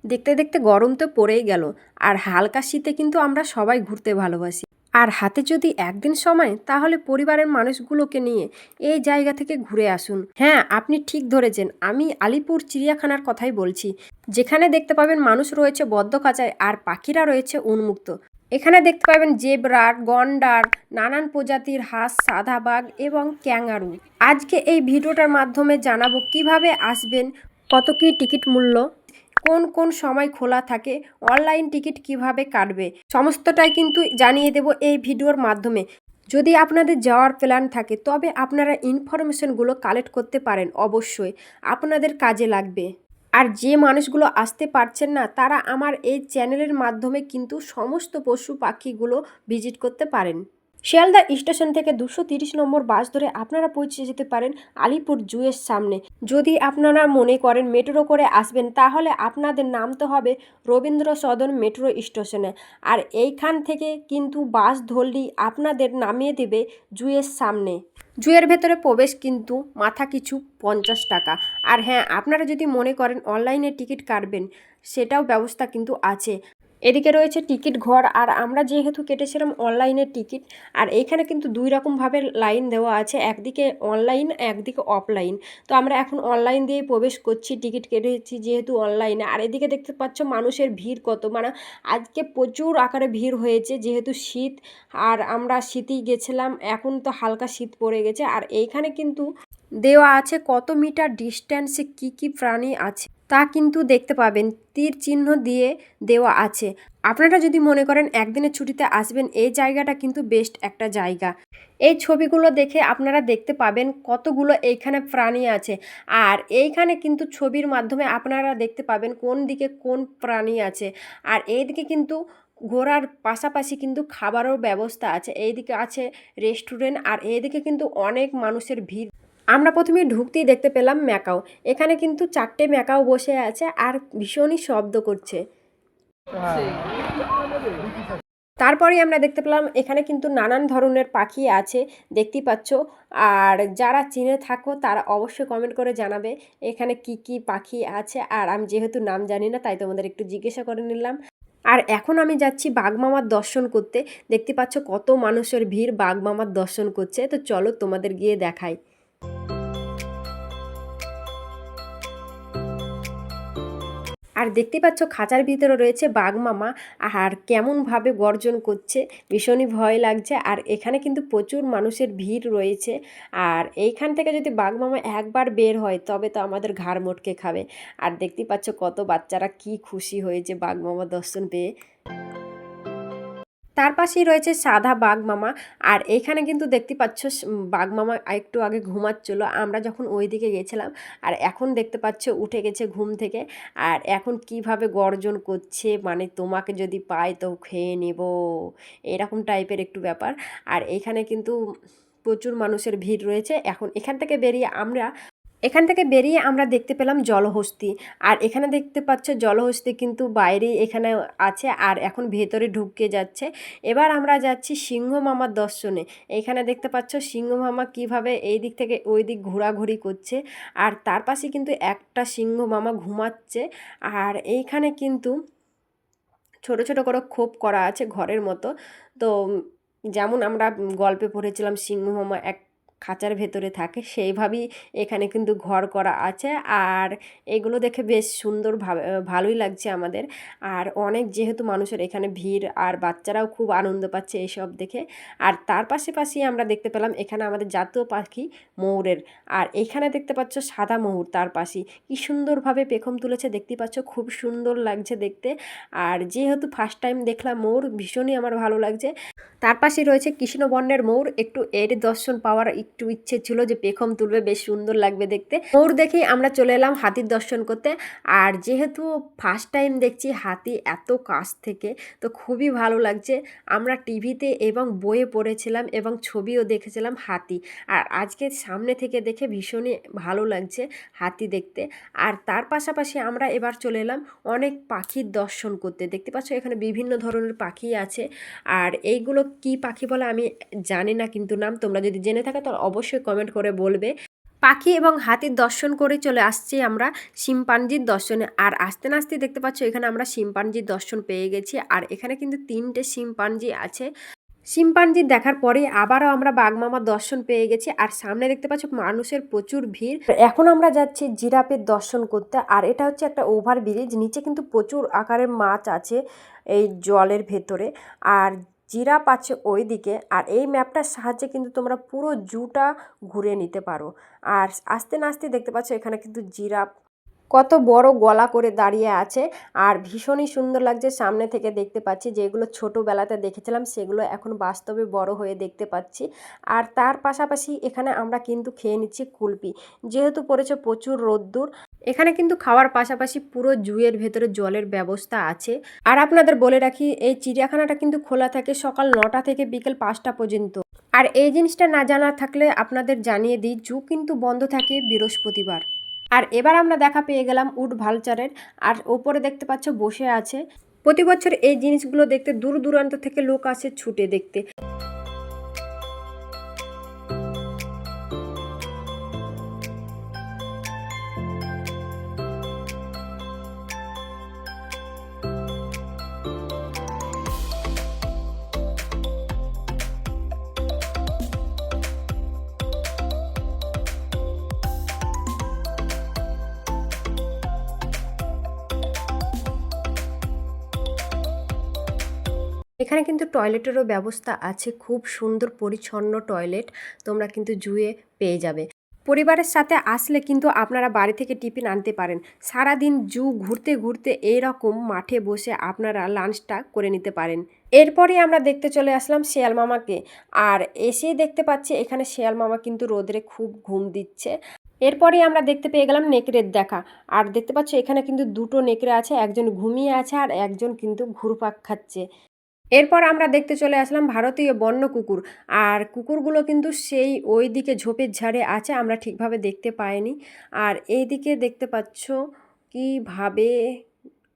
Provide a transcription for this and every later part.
দেখতে দেখতে গরম তো পড়েই গেল, আর হালকা শীতে কিন্তু আমরা সবাই ঘুরতে ভালোবাসি। আর হাতে যদি একদিন সময়, তাহলে পরিবারের মানুষগুলোকে নিয়ে এই জায়গা থেকে ঘুরে আসুন। হ্যাঁ, আপনি ঠিক ধরেছেন, আমি আলিপুর চিড়িয়াখানার কথাই বলছি, যেখানে দেখতে পাবেন মানুষ রয়েছে বদ্ধ খাঁচায় আর পাখিরা রয়েছে উন্মুক্ত। এখানে দেখতে পাবেন জেব্রা, গন্ডার, নানান প্রজাতির হাঁস, সাদা বাঘ এবং ক্যাঙ্গারু। আজকে এই ভিডিওটার মাধ্যমে জানাবো কিভাবে আসবেন, কত কি টিকিট মূল্য, কোন কোন সময় খোলা থাকে, অনলাইন টিকিট কিভাবে কাটবে, সমস্তটাই কিন্তু জানিয়ে দেব এই ভিডিওর মাধ্যমে। যদি আপনাদের যাওয়ার প্ল্যান থাকে তবে আপনারা ইনফরমেশনগুলো কালেক্ট করতে পারেন, অবশ্যই আপনাদের কাজে লাগবে। আর যে মানুষগুলো আসতে পারছেন না, তারা আমার এই চ্যানেলের মাধ্যমে কিন্তু সমস্ত পশু পাখিগুলো ভিজিট করতে পারেন। শিয়ালদা স্টেশন থেকে 230 নম্বর বাস ধরে আপনারা পৌঁছে যেতে পারেন আলিপুর জুয়ের সামনে। যদি আপনারা মনে করেন মেট্রো করে আসবেন, তাহলে আপনাদের নামতে হবে রবীন্দ্র সদন মেট্রো স্টেশনে। আর এইখান থেকে কিন্তু বাস ধরলেই আপনাদের নামিয়ে দেবে জুয়ের সামনে। জুয়ের ভেতরে প্রবেশ কিন্তু মাথা কিছু 50 টাকা। আর হ্যাঁ, আপনারা যদি মনে করেন অনলাইনে টিকিট কাটবেন, সেটাও ব্যবস্থা কিন্তু আছে। এদিকে রয়েছে টিকিট ঘর, আর আমরা যেহেতু কেটেছিলাম অনলাইনের টিকিট, আর এইখানে কিন্তু দুই রকমভাবে লাইন দেওয়া আছে, একদিকে অনলাইন একদিকে অফলাইন। তো আমরা এখন অনলাইন দিয়ে প্রবেশ করছি, টিকিট কেটেছি যেহেতু অনলাইনে। আর এদিকে দেখতে পাচ্ছ মানুষের ভিড় কত, মানে আজকে প্রচুর আকারে ভিড় হয়েছে, যেহেতু শীত, আর আমরা শীতেই গেছিলাম, এখন তো হালকা শীত পড়ে গেছে। আর এইখানে কিন্তু দেওয়া আছে কত মিটার ডিস্ট্যান্সে কি কি প্রাণী আছে তা কিন্তু দেখতে পাবেন, তীর চিহ্ন দিয়ে দেওয়া আছে। আপনারা যদি মনে করেন একদিনের ছুটিতে আসবেন, এই জায়গাটা কিন্তু বেস্ট একটা জায়গা। এই ছবিগুলো দেখে আপনারা দেখতে পাবেন কতগুলো এইখানে প্রাণী আছে। আর এইখানে কিন্তু ছবির মাধ্যমে আপনারা দেখতে পাবেন কোন দিকে কোন প্রাণী আছে। আর এইদিকে কিন্তু ঘোরার পাশাপাশি কিন্তু খাবারও ব্যবস্থা আছে। এইদিকে আছে রেস্টুরেন্ট, আর এইদিকে কিন্তু অনেক মানুষের ভিড়। আমরা প্রথমে ঢুকতেই দেখতে পেলাম ম্যাকাও। এখানে কিন্তু 4টে ম্যাকাও বসে আছে আর ভীষণই শব্দ করছে। তারপরে আমরা দেখতে পেলাম এখানে কিন্তু নানান ধরনের পাখি আছে, দেখতেই পাচ্ছ। আর যারা চিনে থাকো তারা অবশ্যই কমেন্ট করে জানাবে এখানে কি কি পাখি আছে। আর আমি যেহেতু নাম জানি না, তাই তোমাদের একটু জিজ্ঞাসা করে নিলাম। আর এখন আমি যাচ্ছি বাঘমামার দর্শন করতে। দেখতে পাচ্ছ কত মানুষের ভিড় বাঘমামার দর্শন করছে। তো চলো তোমাদের গিয়ে দেখাই। আর দেখতে পাচ্ছ খাঁচার ভিতরে রয়েছে বাঘমামা, আর কেমনভাবে গর্জন করছে, ভীষণই ভয় লাগছে। আর এখানে কিন্তু প্রচুর মানুষের ভিড় রয়েছে। আর এইখান থেকে যদি বাঘমামা একবার বের হয়, তবে তো আমাদের ঘাড় মটকে খাবে। আর দেখতে পাচ্ছ কত বাচ্চারা কি খুশি হয়েছে বাঘমামা দর্শন পেয়ে। তার পাশেই রয়েছে সাদা বাঘমামা। আর এইখানে কিন্তু দেখতে পাচ্ছ বাঘমামা একটু আগে ঘুমাচ্ছিল, আমরা যখন ওই দিকে গেছিলাম। আর এখন দেখতে পাচ্ছ উঠে গেছে ঘুম থেকে। আর এখন কিভাবে গর্জন করছে, মানে তোমাকে যদি পাই তো খেয়ে নেব, এরকম টাইপের একটু ব্যাপার। আর এইখানে কিন্তু প্রচুর মানুষের ভিড় রয়েছে। এখন এখান থেকে বেরিয়ে আমরা দেখতে পেলাম জলহস্তি। আর এখানে দেখতে পাচ্ছ জলহস্তি কিন্তু বাইরেই এখানে আছে, আর এখন ভেতরে ঢুকে যাচ্ছে। এবার আমরা যাচ্ছি সিংহ মামার দর্শনে। এখানে দেখতে পাচ্ছ সিংহ মামা কীভাবে এই দিক থেকে ওই দিক ঘোরাঘুরি করছে। আর তার পাশে কিন্তু একটা সিংহ মামা ঘুমাচ্ছে। আর এইখানে কিন্তু ছোট ছোট করে খোপ করা আছে ঘরের মতো। তো যেমন আমরা গল্পে পড়েছিলাম সিংহ মামা এক খাঁচার ভেতরে থাকে, সেইভাবেই এখানে কিন্তু ঘর করা আছে। আর এগুলো দেখে বেশ সুন্দর ভালোই লাগছে আমাদের। আর অনেক যেহেতু মানুষের এখানে ভিড়, আর বাচ্চারাও খুব আনন্দ পাচ্ছে এইসব দেখে। আর তার পাশাপাশি আমরা দেখতে পেলাম এখানে আমাদের জাতীয় পাখি ময়ূরের। আর এইখানে দেখতে পাচ্ছ সাদা ময়ূর, তার পাশেই কি সুন্দরভাবে পেখম তুলেছে, দেখতে পাচ্ছ খুব সুন্দর লাগছে দেখতে। আর যেহেতু ফার্স্ট টাইম দেখলাম ময়ূর, ভীষণই আমার ভালো লাগছে। তার পাশে রয়েছে কৃষ্ণবর্ণের ময়ূর। একটু এর দর্শন পাওয়ার একটু ইচ্ছে ছিল যে পেখম তুলবে, বেশ সুন্দর লাগবে দেখতে। ময়ূর দেখেই আমরা চলে এলাম হাতির দর্শন করতে। আর যেহেতু ফার্স্ট টাইম দেখছি হাতি এত কাছ থেকে, তো খুবই ভালো লাগছে। আমরা টিভিতে এবং বইয়ে পড়েছিলাম এবং ছবিও দেখেছিলাম হাতি, আর আজকে সামনে থেকে দেখে ভীষণই ভালো লাগছে হাতি দেখতে। আর তার পাশাপাশি আমরা এবার চলে এলাম অনেক পাখির দর্শন করতে। দেখতে পাচ্ছ এখানে বিভিন্ন ধরনের পাখি আছে। আর এইগুলো কি পাখি বলে আমি জানি না, কিন্তু নাম তোমরা যদি জেনে থাকো তাহলে অবশ্যই কমেন্ট করে বলবে। পাখি এবং হাতির দর্শন করে চলে আসছি আমরা শিম্পাঞ্জির দর্শনে। আর আস্তে না আসতে দেখতে পাচ্ছ এখানে আমরা শিম্পাঞ্জির দর্শন পেয়ে গেছি। আর এখানে কিন্তু 3টে শিম্পাঞ্জি আছে। শিম্পাঞ্জি দেখার পরে আবারও আমরা বাঘমামার দর্শন পেয়ে গেছি। আর সামনে দেখতে পাচ্ছ মানুষের প্রচুর ভিড়। এখন আমরা যাচ্ছি জিরাফের দর্শন করতে। আর এটা হচ্ছে একটা ওভার ব্রিজ, নিচে কিন্তু প্রচুর আকারের মাছ আছে এই জলের ভেতরে। আর জিরাফ আছে ওই দিকে। আর এই ম্যাপটার সাহায্যে কিন্তু তোমরা পুরো জুটা ঘুরে নিতে পারো। আর আস্তে না আসতে দেখতে পাচ্ছ এখানে কিন্তু জিরাফ কত বড় গলা করে দাঁড়িয়ে আছে। আর ভীষণই সুন্দর লাগছে সামনে থেকে দেখতে পাচ্ছি। যেগুলো ছোটোবেলাতে দেখেছিলাম সেগুলো এখন বাস্তবে বড় হয়ে দেখতে পাচ্ছি। আর তার পাশাপাশি এখানে আমরা কিন্তু খেয়ে নিচ্ছি কুলপি, যেহেতু পড়েছে প্রচুর রোদ্দুর। এখানে কিন্তু খাওয়ার পাশাপাশি পুরো জুয়ের ভেতরে জলের ব্যবস্থা আছে। আর আপনাদের বলে রাখি এই চিড়িয়াখানাটা কিন্তু খোলা থাকে সকাল 9টা থেকে বিকেল 5টা পর্যন্ত। আর এই জিনিসটা না জানা থাকলে আপনাদের জানিয়ে দিই, জু কিন্তু বন্ধ থাকে বৃহস্পতিবার। আর এবার আমরা দেখা পেয়ে গেলাম উড ভালচারের। আর ওপরে দেখতে পাচ্ছ বসে আছে। প্রতি বছর এই জিনিসগুলো দেখতে দূর দূরান্ত থেকে লোক আসে ছুটে দেখতে। এখানে কিন্তু টয়লেটেরও ব্যবস্থা আছে, খুব সুন্দর পরিচ্ছন্ন টয়লেট তোমরা কিন্তু জুয়ে পেয়ে যাবে। পরিবারের সাথে আসলে কিন্তু আপনারা বাড়ি থেকে টিফিন আনতে পারেন। সারাদিন জু ঘুরতে ঘুরতে এইরকম মাঠে বসে আপনারা লাঞ্চটা করে নিতে পারেন। এরপরে আমরা দেখতে চলে আসলাম শেয়াল মামাকে। আর এসেই দেখতে পাচ্ছি এখানে শেয়াল মামা কিন্তু রোদরে খুব ঘুম দিচ্ছে। এরপরে আমরা দেখতে পেয়ে গেলাম নেকড়ের দেখা। আর দেখতে পাচ্ছ এখানে কিন্তু 2টো নেকড়ে আছে, একজন ঘুমিয়ে আছে আর একজন কিন্তু ঘুরপাক খাচ্ছে। এরপর আমরা দেখতে চলে আসলাম ভারতীয় বন্য কুকুর। আর কুকুরগুলো কিন্তু সেই ওই দিকে ঝোপের ঝাড়ে আছে, আমরা ঠিকভাবে দেখতে পাইনি। আর এই দিকে দেখতে পাচ্ছ কিভাবে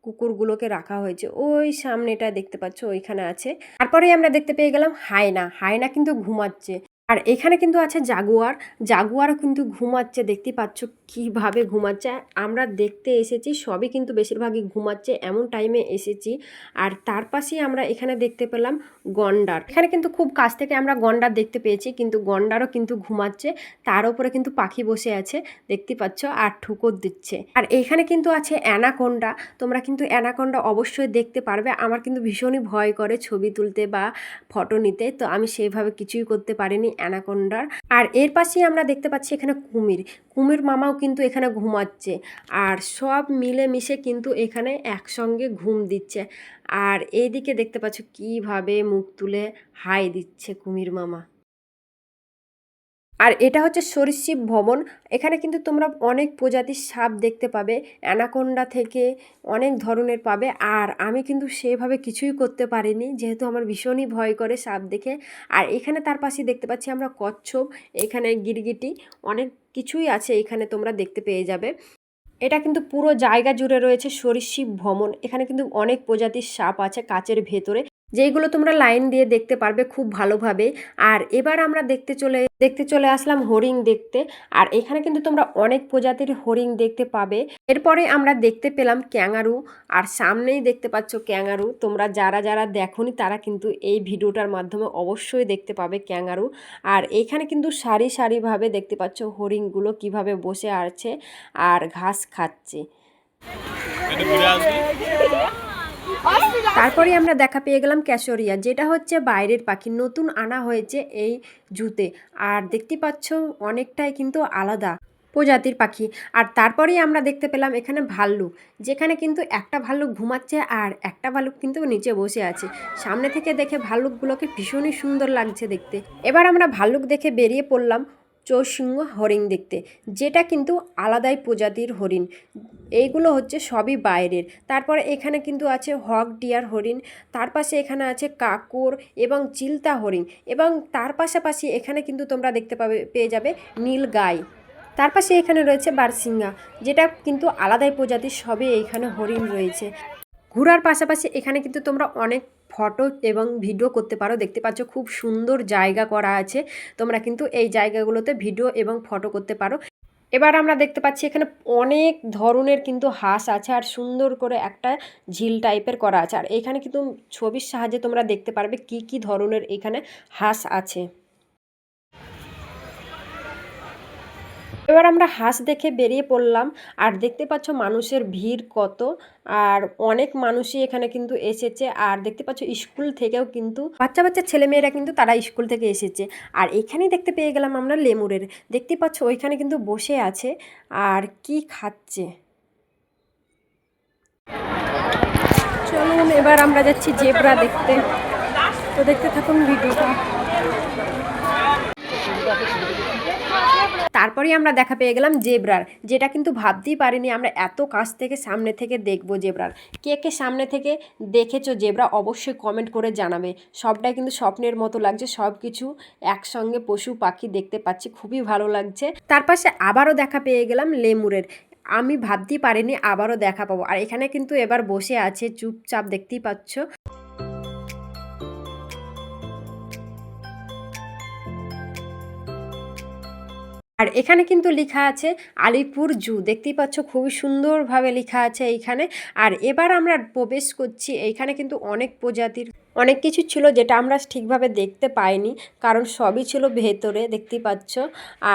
কুকুরগুলোকে রাখা হয়েছে, ওই সামনেটা দেখতে পাচ্ছ ওইখানে আছে। তারপরে আমরা দেখতে পেয়ে গেলাম হায়না। হায়না কিন্তু ঘুমাচ্ছে। আর এখানে কিন্তু আছে জাগুয়ার। জাগুয়ারও কিন্তু ঘুমাচ্ছে, দেখতে পাচ্ছ কিভাবে ঘুমাচ্ছে। আমরা দেখতে এসেছি সবই কিন্তু বেশিরভাগই ঘুমাচ্ছে, এমন টাইমে এসেছি। আর তার পাশেই আমরা এখানে দেখতে পেলাম গন্ডার। এখানে কিন্তু খুব কাছ থেকে আমরা গন্ডার দেখতে পেয়েছি, কিন্তু গন্ডারও কিন্তু ঘুমাচ্ছে। তার উপরে কিন্তু পাখি বসে আছে দেখতে পাচ্ছ আর ঠুকর দিচ্ছে। আর এখানে কিন্তু আছে অ্যানাকোন্ডা। তোমরা কিন্তু অ্যানাকোন্ডা অবশ্যই দেখতে পারবে। আমার কিন্তু ভীষণই ভয় করে ছবি তুলতে বা ফটো নিতে, তো আমি সেইভাবে কিছুই করতে পারিনি অ্যানাকোন্ডার। আর এর পাশেই আমরা দেখতে পাচ্ছি এখানে কুমির। কুমির মামাও কিন্তু এখানে ঘুমাচ্ছে। আর সব মিলে মিশে কিন্তু এখানে একসঙ্গে ঘুম দিচ্ছে। আর এইদিকে দেখতে পাচ্ছ কিভাবে মুখ তুলে হাই দিচ্ছে কুমির মামা। আর এটা হচ্ছে সরীসৃপ ভবন। এখানে কিন্তু তোমরা অনেক প্রজাতির সাপ দেখতে পাবে, অ্যানাকোন্ডা থেকে অনেক ধরনের পাবে। আর আমি কিন্তু সেভাবে কিছুই করতে পারিনি, যেহেতু আমার ভীষণই ভয় করে সাপ দেখে। আর এখানে তার পাশে দেখতে পাচ্ছি আমরা কচ্ছপ, এখানে গিরগিটি, অনেক কিছুই আছে এখানে তোমরা দেখতে পেয়ে যাবে। এটা কিন্তু পুরো জায়গা জুড়ে রয়েছে সরীসৃপ ভবন। এখানে কিন্তু অনেক প্রজাতির সাপ আছে কাচের ভেতরে, যেইগুলো তোমরা লাইন দিয়ে দেখতে পারবে খুব ভালোভাবে। আর এবার আমরা দেখতে চলে আসলাম হরিণ দেখতে। আর এখানে কিন্তু তোমরা অনেক প্রজাতির হরিণ দেখতে পাবে। এরপরে আমরা দেখতে পেলাম ক্যাঙ্গারু। আর সামনেই দেখতে পাচ্ছ ক্যাঙ্গারু। তোমরা যারা যারা দেখোনি তারা কিন্তু এই ভিডিওটার মাধ্যমে অবশ্যই দেখতে পাবে ক্যাঙ্গারু। আর এখানে কিন্তু সারি সারিভাবে দেখতে পাচ্ছ হরিণগুলো কিভাবে বসে আছে আর ঘাস খাচ্ছে। তারপরে আমরা দেখা পেয়ে গেলাম ক্যাশরিয়া, যেটা হচ্ছে বাইরের পাখি, নতুন আনা হয়েছে এই জুতে। আর দেখতে পাচ্ছ অনেকটাই কিন্তু আলাদা প্রজাতির পাখি। আর তারপরেই আমরা দেখতে পেলাম এখানে ভাল্লুক, যেখানে কিন্তু একটা ভাল্লুক ঘুমাচ্ছে আর একটা ভাল্লুক কিন্তু নিচে বসে আছে। সামনে থেকে দেখে ভাল্লুকগুলোকে ভীষণই সুন্দর লাগছে দেখতে। এবার আমরা ভাল্লুক দেখে বেরিয়ে পড়লাম চৌসিংহ হরিণ দেখতে, যেটা কিন্তু আলাদাই প্রজাতির হরিণ। এইগুলো হচ্ছে সবই বাইরের। তারপরে এখানে কিন্তু আছে হক ডিয়ার হরিণ, তার পাশে এখানে আছে কাকর এবং চিলতা হরিণ, এবং তার পাশাপাশি এখানে কিন্তু তোমরা দেখতে পেয়ে যাবে নীল গাই। তার পাশে এখানে রয়েছে বারসিংহা, যেটা কিন্তু আলাদাই প্রজাতির, সবই এইখানে হরিণ রয়েছে। ঘোরার পাশাপাশি এখানে কিন্তু তোমরা অনেক ফটো এবং ভিডিও করতে পারো। দেখতে পাচ্ছ খুব সুন্দর জায়গা করা আছে, তোমরা কিন্তু এই জায়গাগুলোতে ভিডিও এবং ফটো করতে পারো। এবার আমরা দেখতে পাচ্ছি এখানে অনেক ধরনের কিন্তু হাঁস আছে আর সুন্দর করে একটা ঝিল টাইপের করা আছে। আর এখানে কিন্তু ছবির সাহায্যে তোমরা দেখতে পারবে কি কি ধরনের এখানে হাঁস আছে। এবার আমরা হাঁস দেখে বেরিয়ে পড়লাম। আর দেখতে পাচ্ছ মানুষের ভিড় কত, আর অনেক মানুষই এখানে কিন্তু এসেছে। আর দেখতে পাচ্ছ স্কুল থেকেও কিন্তু বাচ্চা বাচ্চা ছেলেমেয়েরা কিন্তু তারা স্কুল থেকে এসেছে। আর এখানেই দেখতে পেয়ে গেলাম আমরা লেমুরের, দেখতে পাচ্ছ ওইখানে কিন্তু বসে আছে আর কি খাচ্ছে। চলুন এবার আমরা যাচ্ছি জেব্রা দেখতে, তো দেখতে থাকুন ভিডিওটা। তারপরেই আমরা দেখা পেয়ে গেলাম জেব্রার, যেটা কিন্তু ভাবতেই পারিনি আমরা এত কাছ থেকে সামনে থেকে দেখব জেব্রার। কে কে সামনে থেকে দেখেছো জেব্রা অবশ্যই কমেন্ট করে জানাবে। সবটাই কিন্তু স্বপ্নের মতো লাগছে, সব কিছু একসঙ্গে পশু পাখি দেখতে পাচ্ছি, খুবই ভালো লাগছে। তার পাশে আবারও দেখা পেয়ে গেলাম লেমুরের, আমি ভাবতেই পারিনি আবারও দেখা পাবো। আর এখানে কিন্তু এবার বসে আছে চুপচাপ, দেখতেই পাচ্ছ। আর এখানে কিন্তু লেখা আছে আলিপুর জু, দেখতেই পাচ্ছ খুবই সুন্দরভাবে লেখা আছে এইখানে। আর এবার আমরা প্রবেশ করছি, এইখানে কিন্তু অনেক প্রজাতির অনেক কিছু ছিল যেটা আমরা ঠিকভাবে দেখতে পাইনি, কারণ সবই ছিল ভেতরে, দেখতেই পাচ্ছ।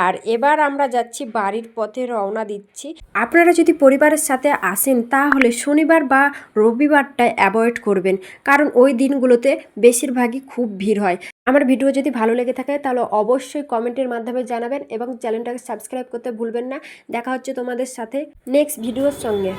আর এবার আমরা যাচ্ছি বাড়ির পথে, রওনা দিচ্ছি। আপনারা যদি পরিবারের সাথে আসেন তাহলে শনিবার বা রবিবারটা অ্যাভয়েড করবেন, কারণ ওই দিনগুলোতে বেশিরভাগই খুব ভিড় হয়। আমার ভিডিও যদি ভালো লেগে থাকে তাহলে অবশ্যই কমেন্টের মাধ্যমে জানাবেন এবং চ্যানেলটাকে সাবস্ক্রাইব করতে ভুলবেন না। দেখা হচ্ছে তোমাদের সাথে নেক্সট ভিডিওর সঙ্গে।